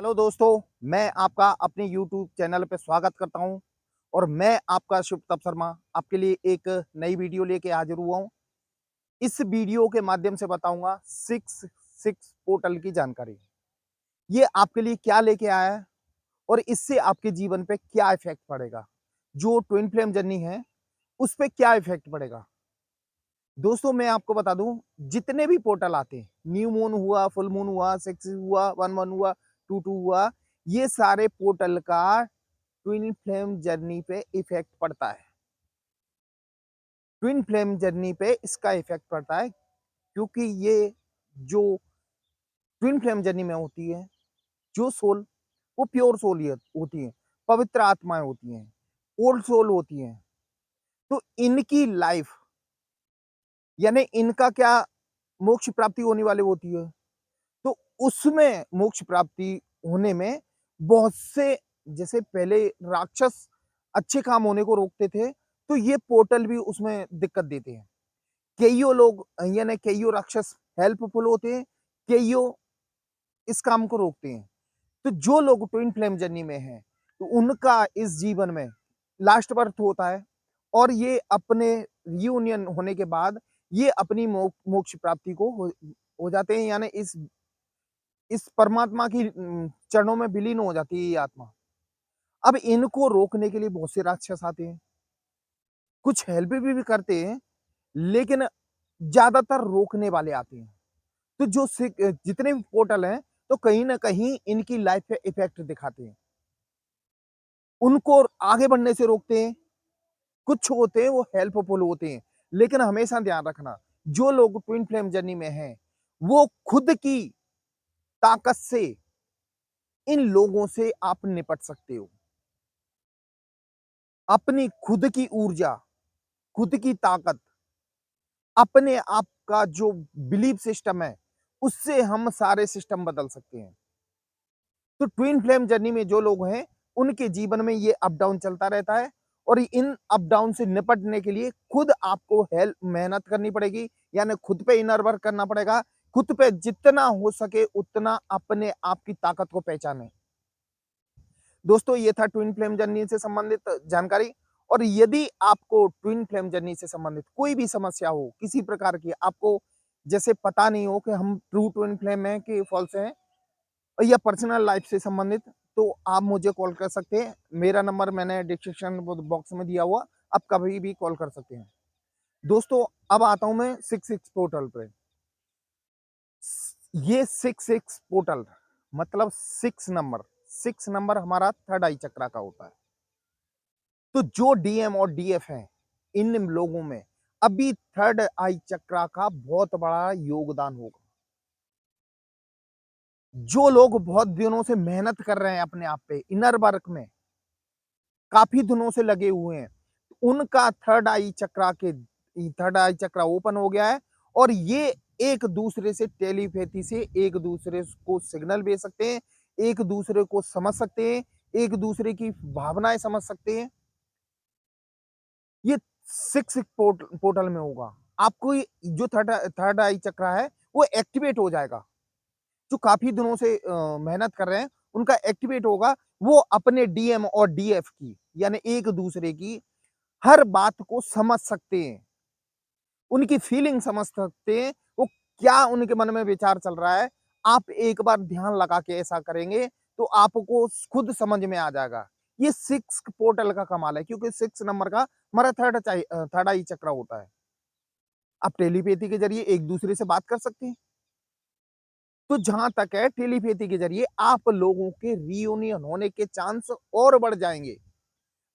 Hello दोस्तों, मैं आपका अपने यूट्यूब चैनल पे स्वागत करता हूं और मैं आपका शुभतप शर्मा आपके लिए एक नई वीडियो लेके हाजिर हुआ हूं। इस वीडियो के माध्यम से बताऊंगा सिक्स सिक्स पोर्टल की जानकारी। ये आपके लिए क्या लेके आया है और इससे आपके जीवन पे क्या इफेक्ट पड़ेगा। जो ट्विन फ्लेम जर्नी है उस पे क्या इफेक्ट पड़ेगा। दोस्तों मैं आपको बता दूं, जितने भी पोर्टल आते हैं, न्यू मून हुआ, फुल मून हुआ, सिक्स हुआ, वन वन हुआ, टू टू हुआ, ये सारे पोर्टल का ट्विन फ्लेम जर्नी पे इफेक्ट पड़ता है। ट्विन फ्लेम जर्नी पे इसका इफेक्ट पड़ता है क्योंकि ये जो ट्विन फ्लेम जर्नी में होती है, जो सोल वो प्योर सोल होती है, पवित्र आत्माएं होती हैं, ओल्ड सोल होती हैं। तो इनकी लाइफ यानी इनका क्या मोक्ष प्राप्ति होने वाली होती है। तो उसमें मोक्ष प्राप्ति होने में बहुत से, जैसे पहले राक्षस अच्छे काम होने को रोकते थे, तो ये पोर्टल भी उसमें दिक्कत देते हैं। कईयों लोग यानी कईयों राक्षस हेल्पफुल होते हैं, कईयों इस काम को रोकते हैं। तो जो लोग ट्विन फ्लेम जर्नी में हैं, तो उनका इस जीवन में लास्ट बर्थ होता है और ये अपने रियूनियन होने के बाद ये अपनी मोक्ष प्राप्ति को हो जाते हैं, यानी इस परमात्मा की चरणों में विलीन हो जाती है ये आत्मा। अब इनको रोकने के लिए बहुत से राक्षस आते हैं, कुछ हेल्प भी करते हैं, लेकिन ज्यादातर रोकने वाले आते हैं। तो जितने भी पोर्टल हैं, तो कहीं ना कहीं इनकी लाइफ पे इफेक्ट दिखाते हैं, उनको आगे बढ़ने से रोकते हैं। कुछ होते हैं वो हेल्पफुल होते हैं, लेकिन हमेशा ध्यान रखना, जो लोग ट्विन फ्लेम जर्नी में हैं, वो खुद की ताकत से इन लोगों से आप निपट सकते हो। अपनी खुद की ऊर्जा, खुद की ताकत, अपने आप का जो बिलीफ सिस्टम है, उससे हम सारे सिस्टम बदल सकते हैं। तो ट्विन फ्लेम जर्नी में जो लोग हैं, उनके जीवन में ये अप डाउन चलता रहता है और इन अप डाउन से निपटने के लिए खुद आपको हेल्प मेहनत करनी पड़ेगी, यानी खुद पे इनर वर्क करना पड़ेगा। खुद पे जितना हो सके उतना अपने आप की ताकत को पहचाने। दोस्तों ये था ट्विन फ्लेम जर्नी से संबंधित जानकारी। और यदि आपको ट्विन फ्लेम जर्नी से संबंधित कोई भी समस्या हो, किसी प्रकार की आपको जैसे पता नहीं हो कि हम ट्रू ट्विन फ्लेम है कि फॉल्स है, या पर्सनल लाइफ से संबंधित, तो आप मुझे कॉल कर सकते हैं। मेरा नंबर मैंने डिस्क्रिप्शन बॉक्स में दिया हुआ, आप कभी भी कॉल कर सकते हैं। दोस्तों अब आता हूं मैं सिक्स सिक्स पोर्टल पे। ये सिक्स सिक्स पोर्टल मतलब सिक्स नंबर हमारा थर्ड आई चक्रा का होता है। तो जो डीएम और डीएफ हैं, इन लोगों में अभी थर्ड आई चक्रा का बहुत बड़ा योगदान होगा। जो लोग बहुत दिनों से मेहनत कर रहे हैं अपने आप पे, इनर वर्क में काफी दिनों से लगे हुए हैं, उनका थर्ड आई चक्रा ओपन हो गया है और ये एक दूसरे से टेलीपैथी से एक दूसरे को सिग्नल भेज सकते हैं, एक दूसरे को समझ सकते हैं, एक दूसरे की भावनाएं समझ सकते हैं। ये सिक्स पोर्टल में होगा। आपको जो थर्ड आई चक्रा है वो एक्टिवेट हो जाएगा। जो काफी दिनों से मेहनत कर रहे हैं, उनका एक्टिवेट होगा। वो अपने डीएम और डीएफ की, यानी एक दूसरे की हर बात को समझ सकते हैं, उनकी फीलिंग समझ सकते हैं, वो क्या उनके मन में विचार चल रहा है। आप एक बार ध्यान लगा के ऐसा करेंगे तो आपको खुद समझ में आ जाएगा। ये सिक्स पोर्टल का कमाल है, क्योंकि सिक्स नंबर का हमारा थर्ड आई चक्र होता है। आप टेलीपैथी के जरिए एक दूसरे से बात कर सकते हैं। तो जहां तक है, टेलीपैथी के जरिए आप लोगों के रियूनियन होने के चांस और बढ़ जाएंगे।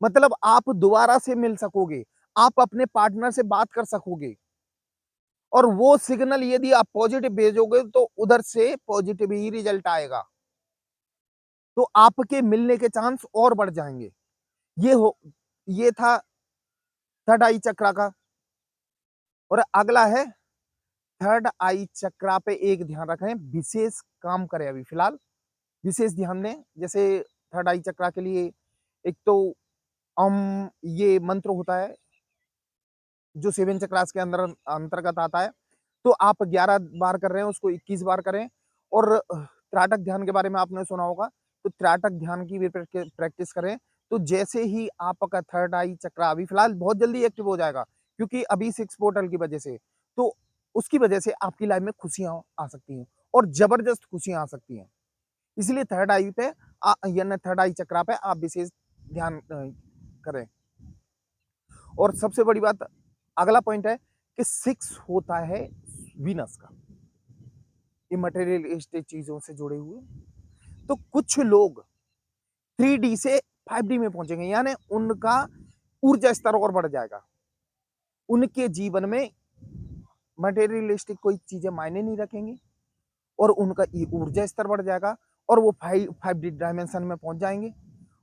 मतलब आप दोबारा से मिल सकोगे, आप अपने पार्टनर से बात कर सकोगे और वो सिग्नल यदि आप पॉजिटिव भेजोगे तो उधर से पॉजिटिव ही रिजल्ट आएगा। तो आपके मिलने के चांस और बढ़ जाएंगे। ये हो ये था थर्ड आई चक्रा का। और अगला है थर्ड आई चक्रा पे एक ध्यान रखें, विशेष काम करें अभी फिलहाल, विशेष ध्यान दें। जैसे थर्ड आई चक्रा के लिए एक तो ये मंत्र होता है जो सेवन चक्रास के अंतर्गत आता है। तो आप 11 बार कर रहे हैं, उसको 21 बार करें। और त्राटक ध्यान के बारे में आपने सुना होगा, तो त्राटक ध्यान की भी प्रैक्टिस करें, तो जैसे ही आपका थर्ड आई चक्र अभी फिलहाल बहुत जल्दी एक्टिव हो जाएगा, क्योंकि अभी 6 पोर्टल की वजह से, तो उसकी वजह से आपकी लाइफ में खुशियाँ आ सकती हैं और ज़बरदस्त खुशियाँ आ सकती हैं। इसलिए थर्ड आई पे यानी थर्ड आई चक्रा पे आप विशेष ध्यान करें। और सबसे बड़ी बात, अगला पॉइंट है कि 6 होता है वीनस का, ये मटेरियलिस्टिक चीज़ों से जुड़े हुए। तो कुछ लोग 3D से 5D में पहुंचेंगे, यानी उनका ऊर्जा स्तर और बढ़ जाएगा। उनके जीवन में मटेरियलिस्टिक कोई चीजें मायने नहीं रखेंगी और उनका ऊर्जा स्तर बढ़ जाएगा और वो 5D डायमेंशन में पहुंच जाएंगे।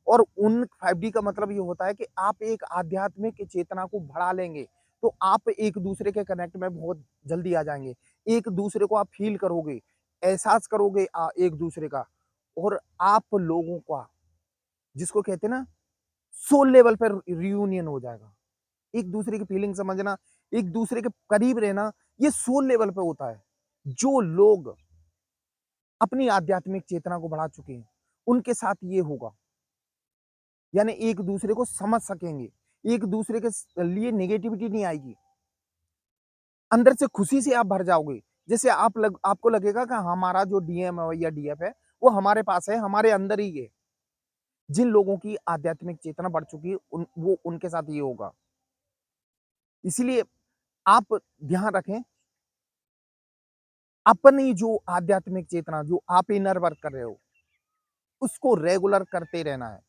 और उन 5D का मतलब ये होता है कि आप एक आध्यात्मिक चेतना को बढ़ा लेंगे, तो आप एक दूसरे के कनेक्ट में बहुत जल्दी आ जाएंगे, एक दूसरे को आप फील करोगे, एहसास करोगे एक दूसरे का। और आप लोगों का, जिसको कहते हैं ना, सोल लेवल पर रियूनियन हो जाएगा। एक दूसरे की फीलिंग समझना, एक दूसरे के करीब रहना, ये सोल लेवल पे होता है। जो लोग अपनी आध्यात्मिक चेतना को बढ़ा चुके हैं, उनके साथ ये होगा, यानी एक दूसरे को समझ सकेंगे, एक दूसरे के लिए नेगेटिविटी नहीं आएगी, अंदर से खुशी से आप भर जाओगे। जैसे आपको लगेगा कि हमारा जो डीएम है या डीएफ है, वो हमारे पास है, हमारे अंदर ही है। जिन लोगों की आध्यात्मिक चेतना बढ़ चुकी है, वो उनके साथ ये होगा। इसीलिए आप ध्यान रखें, अपनी जो आध्यात्मिक चेतना, जो आप इनर वर्क कर रहे हो, उसको रेगुलर करते रहना है।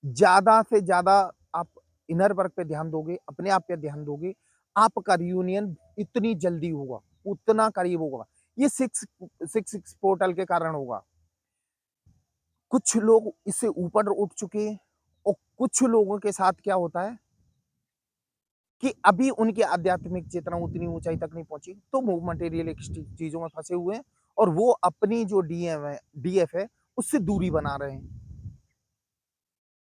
ज़्यादा से ज़्यादा आप इनर वर्क पे ध्यान दोगे, अपने आप पे ध्यान दोगे, आपका रियूनियन इतनी जल्दी होगा, उतना करीब होगा। ये 6 पोर्टल के कारण होगा। कुछ लोग इससे ऊपर उठ चुके हैं और कुछ लोगों के साथ क्या होता है कि अभी उनकी आध्यात्मिक चेतना उतनी ऊंचाई तक नहीं पहुंची, तो वो मटेरियलिस्टिक चीजों में फंसे हुए हैं और वो अपनी जो डीएम है, डीएफ है, उससे दूरी बना रहे हैं।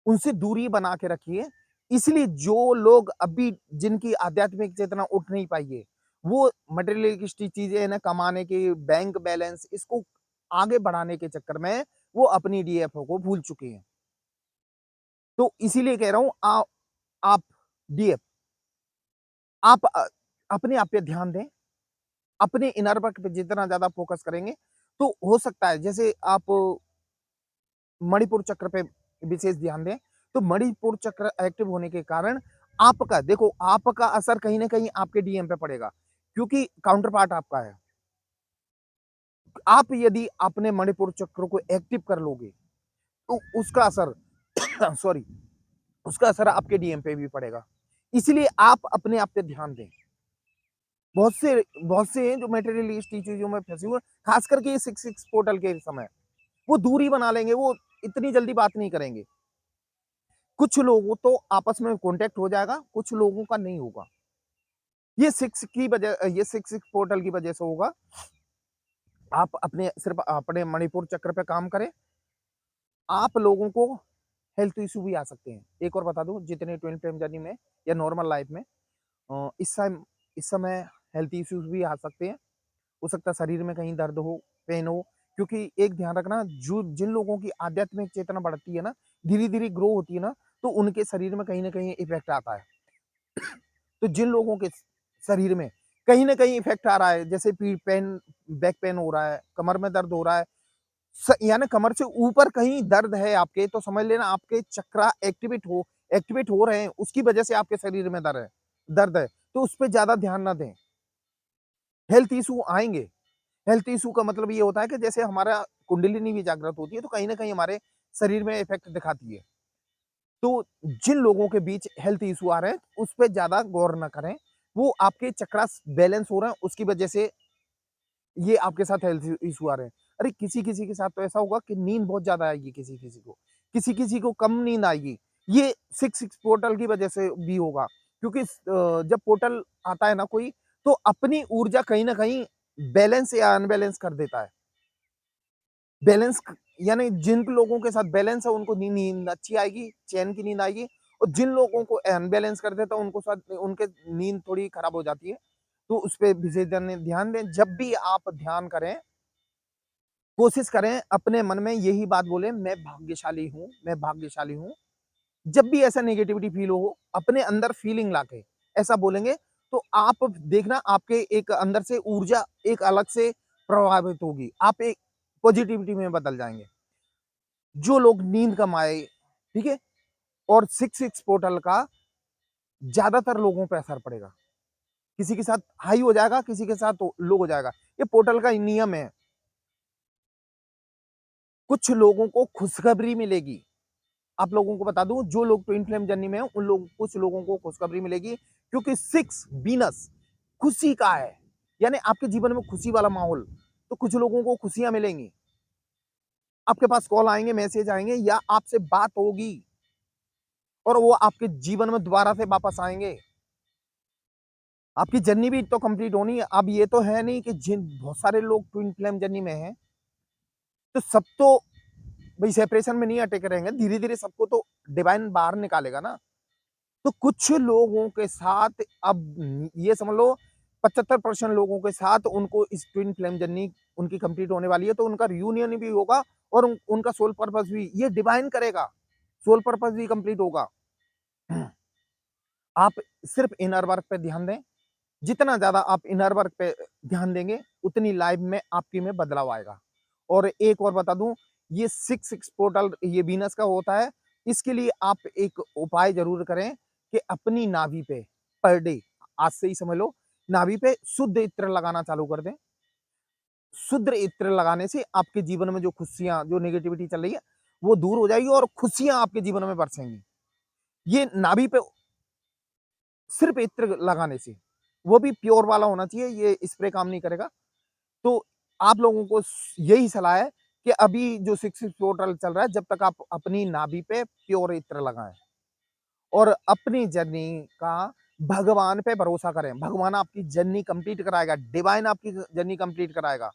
उनसे दूरी बना के रखिए। इसलिए जो लोग अभी, जिनकी आध्यात्मिक चेतना उठ नहीं पाई है, वो मटेरियलिस्टिक चीजें ना, कमाने के बैंक बैलेंस, इसको आगे बढ़ाने के चक्कर में वो अपनी डीएफओ को भूल चुके हैं। तो इसीलिए कह रहा हूं, आप डीएफ, आप अपने आप पे ध्यान दें, अपने इनर वर्क पे जितना ज्यादा फोकस करेंगे, तो हो सकता है, जैसे आप मणिपुर चक्र पे विशेष ध्यान दें, तो मणिपुर चक्र एक्टिव होने के कारण आपका, देखो, आपका असर कहीं ना कहीं आपके डीएम पे पड़ेगा, क्योंकि काउंटर पार्ट आपका है। आप यदि अपने मणिपुर चक्र को एक्टिव कर लोगे, तो उसका असर सॉरी, उसका असर आपके डीएम पे भी पड़ेगा। इसलिए आप अपने आप पे ध्यान दें। बहुत से हैं जो मेटेरियलिस्टिक चीजों में फंसे हुए, खास करके ये 6 पोर्टल के समय वो दूरी बना लेंगे, वो इतनी जल्दी बात नहीं करेंगे। कुछ लोगों तो आपस में कांटेक्ट हो जाएगा, कुछ लोगों का नहीं होगा। ये 6 पोर्टल की वजह से होगा। आप अपने सिर्फ अपने मणिपुर चक्र पे काम करें। आप लोगों को हेल्थ इशू भी आ सकते हैं। एक और बता दूं, जितने ट्विन फ्लेम जर्नी में या नॉर्मल लाइफ में इस समय हेल्थ इश्यूज भी आ सकते हैं। हो सकता है शरीर में कहीं दर्द हो, पेन हो, क्योंकि एक ध्यान रखना, जो जिन लोगों की आध्यात्मिक चेतना बढ़ती है ना, धीरे धीरे ग्रो होती है ना, तो उनके शरीर में कहीं ना कहीं इफेक्ट आता है। तो जिन लोगों के शरीर में कहीं ना कहीं इफेक्ट आ रहा है, जैसे पीठ पेन, बैक पेन हो रहा है, कमर में दर्द हो रहा है, यानी कमर से ऊपर कहीं दर्द है आपके, तो समझ लेना आपके चक्रा एक्टिवेट हो रहे हैं, उसकी वजह से आपके शरीर में दर्द है। तो उस पर ज्यादा जादा ध्यान ना दें। हेल्थ इशू आएंगे। हेल्थ इशू का मतलब ये होता है कि जैसे हमारा कुंडलिनी भी जागृत होती है, तो कहीं ना कहीं हमारे शरीर में इफेक्ट दिखाती है। तो जिन लोगों के बीच हेल्थ इशू आ रहे हैं, उस पर ज्यादा गौर ना करें। वो आपके चक्रा बैलेंस हो रहे हैं, उसकी वजह से ये आपके साथ हेल्थ इशू आ रहे हैं। अरे किसी किसी के साथ तो ऐसा होगा कि नींद बहुत ज्यादा आएगी, किसी किसी को कम नींद आएगी। ये 6 पोर्टल की वजह से भी होगा, क्योंकि जब पोर्टल आता है ना कोई, तो अपनी ऊर्जा कहीं ना कहीं बैलेंस या अनबैलेंस कर देता है। बैलेंस यानी जिन लोगों के साथ बैलेंस है, उनको नींद अच्छी आएगी, चैन की नींद आएगी। और जिन लोगों को अनबैलेंस कर देता है, उनको साथ उनके नींद थोड़ी खराब हो जाती है। तो उस पर विशेष ध्यान दें। जब भी आप ध्यान करें, कोशिश करें अपने मन में यही बात बोलें, मैं भाग्यशाली हूँ, मैं भाग्यशाली हूँ। जब भी ऐसा नेगेटिविटी फील हो, अपने अंदर फीलिंग लाके ऐसा बोलेंगे, तो आप देखना आपके एक अंदर से ऊर्जा एक अलग से प्रभावित होगी। आप एक पॉजिटिविटी में बदल जाएँगे। जो लोग नींद कम आए, ठीक है? और 6-6 पोर्टल का ज़्यादातर लोगों पे असर पड़ेगा। किसी के साथ हाई हो जाएगा, किसी के साथ लो हो जाएगा। ये पोर्टल का नियम है। कुछ लोगों को खुशखबरी मिलेगी। आप लोगों को बता दूँ, जो लोग ट्विन फ्लेम जर्नी में हैं, उन लोग कुछ लोगों को खुशखबरी मिलेगी, क्योंकि 6 वीनस खुशी का है। यानी आपके जीवन में खुशी वाला माहौल, तो कुछ लोगों को खुशियाँ मिलेंगी। आपके पास कॉल आएँगे, मैसेज आएँगे या आपसे बात होगी और वो आपके जीवन में दोबारा से वापस आएँगे। आपकी जर्नी भी तो कंप्लीट होनी है। अब ये तो है नहीं कि जिन बहुत सारे लोग ट्विन फ्लेम जर्नी में हैं, तो सब तो भई सेपरेशन में नहीं अटके रहेंगे। धीरे-धीरे सबको तो डिवाइन बाहर निकालेगा ना। तो कुछ लोगों के साथ अब ये समझ लो 75% लोगों के साथ उनको इस ट्विन फ्लेम जर्नी उनकी कंप्लीट होने वाली है, तो उनका रियूनियन भी होगा और उनका सोल पर्पस भी ये डिवाइन करेगा। सोल पर्पस भी कंप्लीट होगा। आप सिर्फ इनर वर्क पे ध्यान दें। जितना ज़्यादा आप इनर वर्क पे ध्यान देंगे, उतनी लाइफ में आपकी में बदलाव आएगा। और एक और बता दूँ, ये 6-6 पोर्टल ये वीनस का होता है। इसके लिए आप एक उपाय ज़रूर करें कि अपनी नाभि पे पर डे, आज से ही समझ लो, नाभि पे शुद्ध इत्र लगाना चालू कर दें। शुद्ध इत्र लगाने से आपके जीवन में जो खुशियाँ, जो नेगेटिविटी चल रही है, वो दूर हो जाएगी और खुशियाँ आपके जीवन में बरसेंगी। ये नाभि पे सिर्फ इत्र लगाने से, वो भी प्योर वाला होना चाहिए, ये स्प्रे काम नहीं करेगा। तो आप लोगों को यही सलाह है कि अभी जो 6-6 पोर्टल चल रहा है, जब तक आप अपनी नाभि पे प्योर इत्र लगाएँ और अपनी जर्नी का भगवान पे भरोसा करें। भगवान आपकी जर्नी कंप्लीट कराएगा, डिवाइन आपकी जर्नी कंप्लीट कराएगा।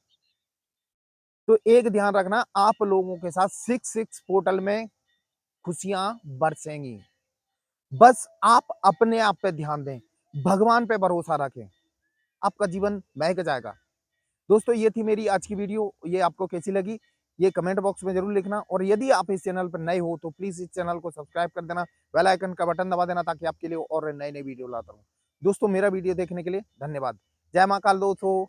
तो एक ध्यान रखना, आप लोगों के साथ 6-6 पोर्टल में खुशियाँ बरसेंगी। बस आप अपने आप पे ध्यान दें, भगवान पे भरोसा रखें, आपका जीवन महक जाएगा। दोस्तों, ये थी मेरी आज की वीडियो। ये आपको कैसी लगी, ये कमेंट बॉक्स में ज़रूर लिखना और यदि आप इस चैनल पर नए हो तो प्लीज़ इस चैनल को सब्सक्राइब कर देना, बेल आइकन का बटन दबा देना ताकि आपके लिए और नई-नई वीडियो लाता रहूँ। दोस्तों, मेरा वीडियो देखने के लिए धन्यवाद। जय महाकाल दोस्तों।